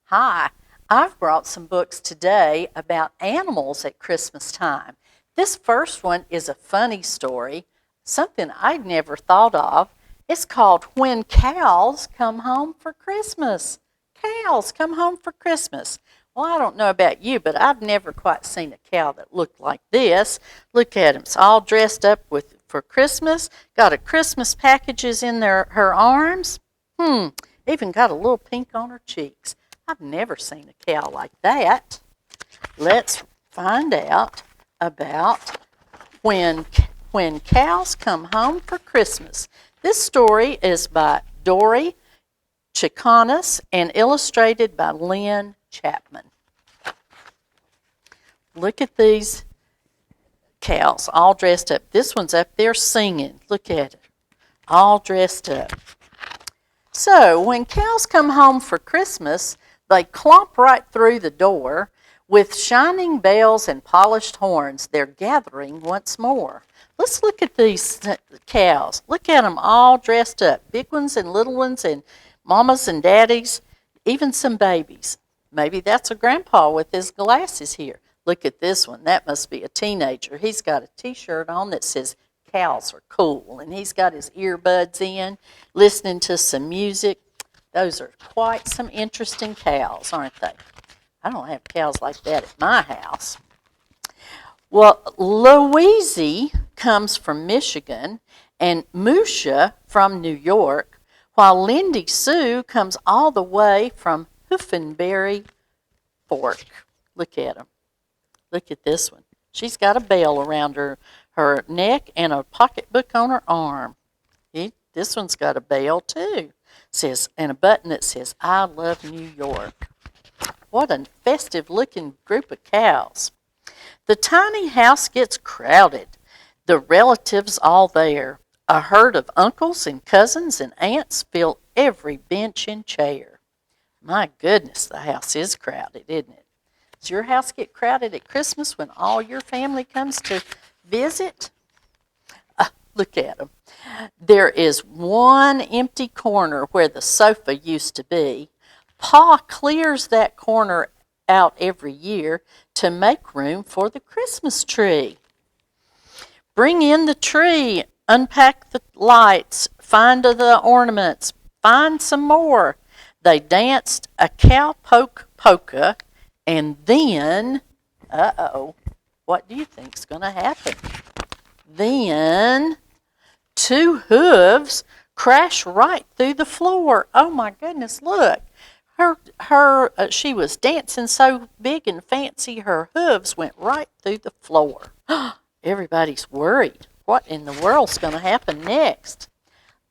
Hi, I've brought some books today about animals at Christmas time. This first one is a funny story, something I'd never thought of. It's called When Cows Come Home for Christmas. Cows come home for Christmas. Well, I don't know about you, but I've never quite seen a cow that looked like this. Look at him. It's all dressed up for Christmas. Got a Christmas packages in her arms. Even got a little pink on her cheeks. I've never seen a cow like that. Let's find out about when cows come home for Christmas. This story is by Dory Chicanis and illustrated by Lynn Chapman. Look at these cows all dressed up. This one's up there singing. Look at it. All dressed up. So when cows come home for Christmas, they clomp right through the door. With shining bells and polished horns, they're gathering once more. Let's look at these cows. Look at them all dressed up, big ones and little ones and mamas and daddies, even some babies. Maybe that's a grandpa with his glasses here. Look at this one. That must be a teenager. He's got a T-shirt on that says cows are cool, and he's got his earbuds in, listening to some music. Those are quite some interesting cows, aren't they? I don't have cows like that at my house. Well, Louise comes from Michigan and Musha from New York, while Lindy Sue comes all the way from Hoofenberry Fork. Look at them. Look at this one. She's got a bell around her neck and a pocketbook on her arm. This one's got a bell too. And a button that says, I love New York. What a festive looking group of cows. The tiny house gets crowded. The relatives all there. A herd of uncles and cousins and aunts fill every bench and chair. My goodness, the house is crowded, isn't it? Does your house get crowded at Christmas when all your family comes to visit? Look at them. There is one empty corner where the sofa used to be. Pa clears that corner out every year to make room for the Christmas tree. Bring in the tree, unpack the lights, find the ornaments, find some more. They danced a cowpoke polka, and then, what do you think's going to happen? Then, two hooves crash right through the floor. Oh my goodness, look. She was dancing so big and fancy, her hooves went right through the floor. Everybody's worried. What in the world's going to happen next?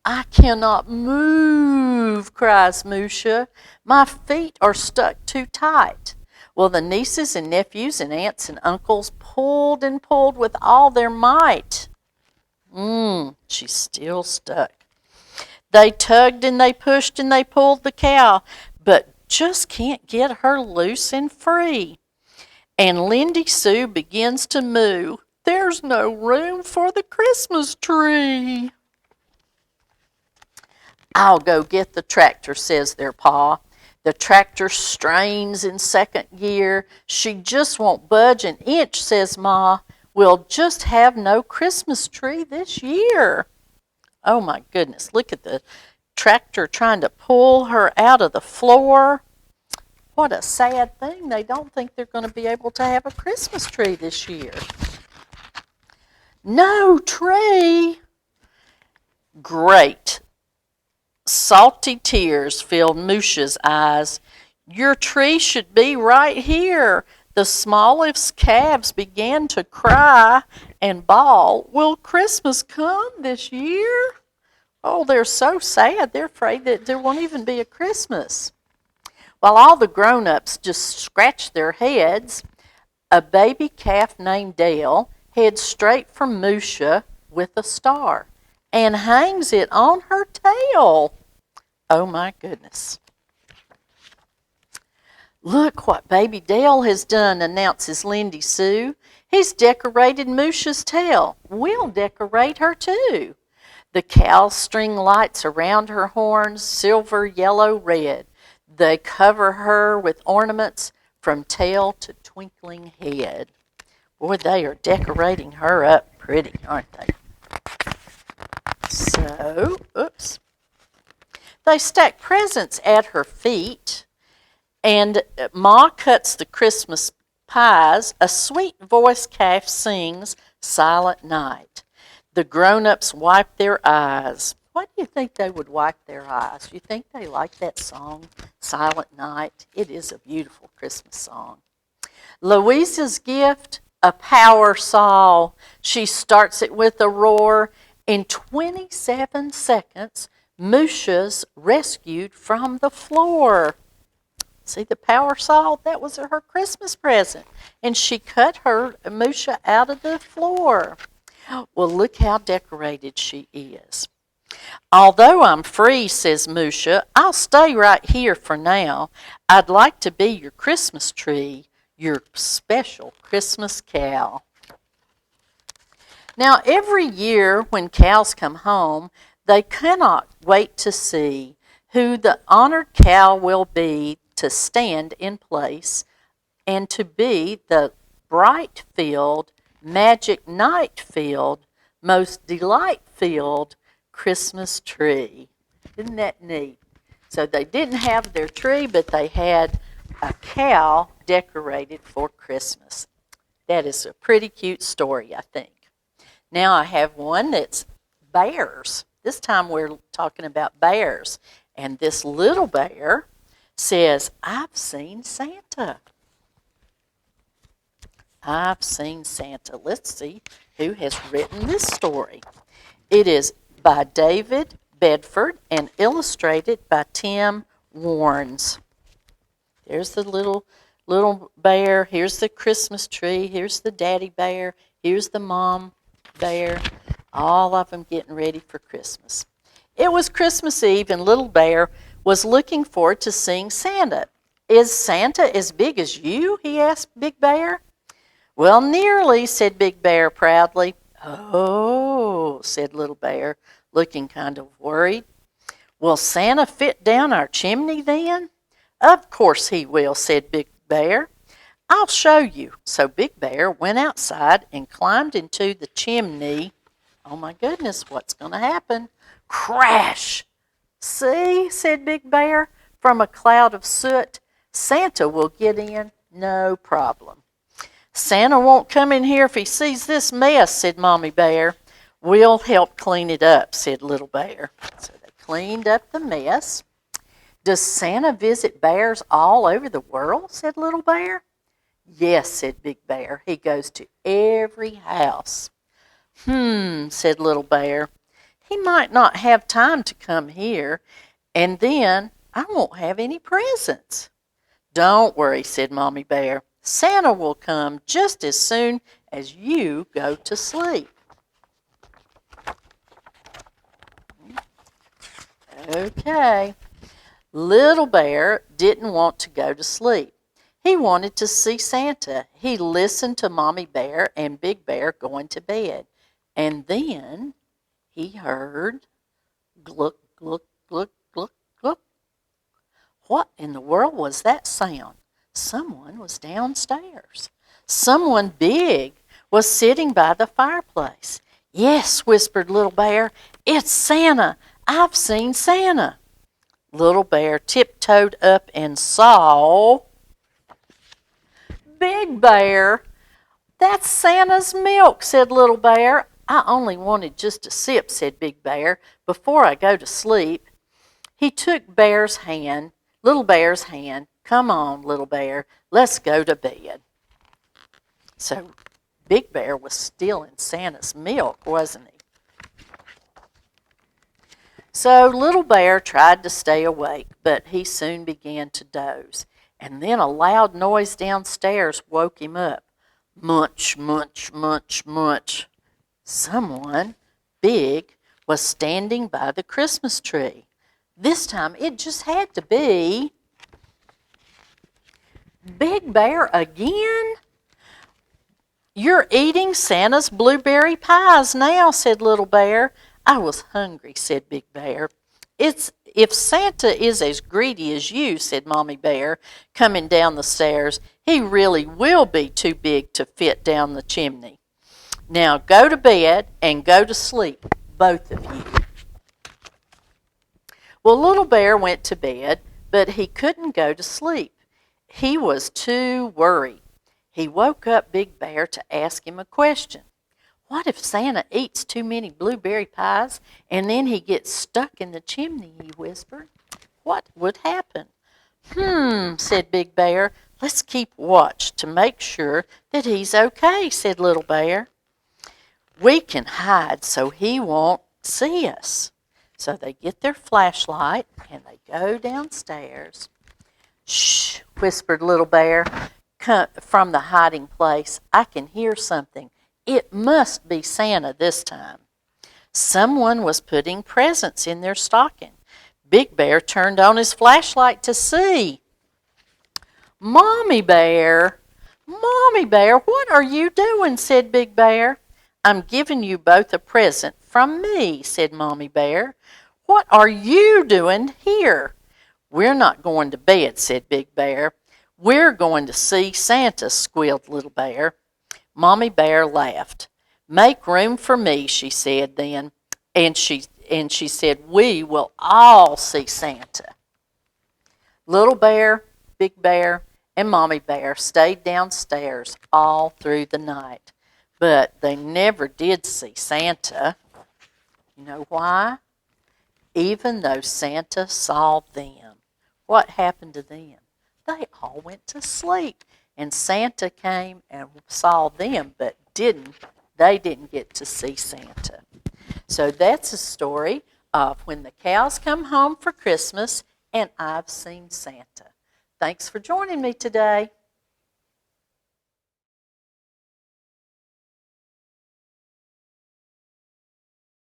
I cannot move, cries Musha. My feet are stuck too tight. Well, the nieces and nephews and aunts and uncles pulled and pulled with all their might. She's still stuck. They tugged and they pushed and they pulled the cow, but just can't get her loose and free. And Lindy Sue begins to moo. There's no room for the Christmas tree. I'll go get the tractor, says their pa. The tractor strains in second gear. She just won't budge an inch, says Ma. We'll just have no Christmas tree this year. Oh my goodness, look at the tractor trying to pull her out of the floor. What a sad thing. They don't think they're going to be able to have a Christmas tree this year. No tree. Great. Salty tears filled Musha's eyes. Your tree should be right here. The smallest calves began to cry and bawl. Will Christmas come this year? Oh, they're so sad. They're afraid that there won't even be a Christmas. While all the grown-ups just scratch their heads, a baby calf named Dale heads straight for Musha with a star and hangs it on her tail. Oh my goodness. Look what baby Dale has done, announces Lindy Sue. He's decorated Musha's tail. We'll decorate her too. The cows string lights around her horns, silver, yellow, red. They cover her with ornaments from tail to twinkling head. Boy, they are decorating her up pretty, aren't they? So, oops. They stack presents at her feet, and Ma cuts the Christmas pies. A sweet-voiced calf sings Silent Night. The grown-ups wipe their eyes. Why do you think they would wipe their eyes? You think they like that song, Silent Night? It is a beautiful Christmas song. Louisa's gift, a power saw. She starts it with a roar. In 27 seconds, Musha's rescued from the floor. See the power saw? That was her Christmas present. And she cut her Musha out of the floor. Well, look how decorated she is. Although I'm free, says Musha, I'll stay right here for now. I'd like to be your Christmas tree, your special Christmas cow. Now, every year when cows come home, they cannot wait to see who the honored cow will be to stand in place and to be the bright-filled, magic night-filled, most delight-filled Christmas tree. Isn't that neat? So they didn't have their tree, but they had a cow decorated for Christmas. That is a pretty cute story, I think. Now I have one that's bears. This time we're talking about bears. And this little bear says, I've seen Santa. I've seen Santa. Let's see who has written this story. It is by David Bedford and illustrated by Tim Warnes. There's the little bear. Here's the Christmas tree. Here's the daddy bear. Here's the mom bear. All of them getting ready for Christmas. It was Christmas Eve, and Little Bear was looking forward to seeing Santa. Is Santa as big as you? He asked Big Bear. Well, nearly, said Big Bear proudly. Oh, said Little Bear, looking kind of worried. Will Santa fit down our chimney then? Of course he will, said Big Bear. I'll show you. So Big Bear went outside and climbed into the chimney. Oh my goodness, what's going to happen? Crash! See, said Big Bear, from a cloud of soot. Santa will get in, no problem. Santa won't come in here if he sees this mess, said Mommy Bear. We'll help clean it up, said Little Bear. So they cleaned up the mess. Does Santa visit bears all over the world, said Little Bear. Yes, said Big Bear. He goes to every house. Said Little Bear. He might not have time to come here, and then I won't have any presents. Don't worry, said Mommy Bear. Santa will come just as soon as you go to sleep. Okay. Little Bear didn't want to go to sleep. He wanted to see Santa. He listened to Mommy Bear and Big Bear going to bed. And then he heard gluck, gluck, gluck, gluck, gluck. What in the world was that sound? Someone was downstairs. Someone big was sitting by the fireplace. Yes, whispered Little Bear, it's Santa. I've seen Santa. Little Bear tiptoed up and saw Big Bear. That's Santa's milk, said Little Bear. I only wanted just a sip, said Big Bear, before I go to sleep. He took Little Bear's hand. Come on, Little Bear, let's go to bed. So Big Bear was stealing Santa's milk, wasn't he? So Little Bear tried to stay awake, but he soon began to doze. And then a loud noise downstairs woke him up. Munch, munch, munch, munch. Someone big was standing by the Christmas tree. This time it just had to be Big Bear again? You're eating Santa's blueberry pies now, said Little Bear. I was hungry, said Big Bear. If Santa is as greedy as you, said Mommy Bear, coming down the stairs, he really will be too big to fit down the chimney. Now go to bed and go to sleep, both of you. Well, Little Bear went to bed, but he couldn't go to sleep. He was too worried. He woke up Big Bear to ask him a question. What if Santa eats too many blueberry pies and then he gets stuck in the chimney, he whispered. What would happen? Said Big Bear. Let's keep watch to make sure that he's okay, said Little Bear. We can hide so he won't see us. So they get their flashlight and they go downstairs. Shh, whispered Little Bear from the hiding place. I can hear something. It must be Santa this time. Someone was putting presents in their stocking. Big Bear turned on his flashlight to see. Mommy Bear, what are you doing? Said Big Bear. I'm giving you both a present from me, said Mommy Bear. What are you doing here? We're not going to bed, said Big Bear. We're going to see Santa, squealed Little Bear. Mommy Bear laughed. Make room for me, she said then, and she said, we will all see Santa. Little Bear, Big Bear, and Mommy Bear stayed downstairs all through the night, but they never did see Santa. You know why? Even though Santa saw them, what happened to them? They all went to sleep. And Santa came and saw them, but they didn't get to see Santa. So that's a story of when the cows come home for Christmas and I've seen Santa. Thanks for joining me today.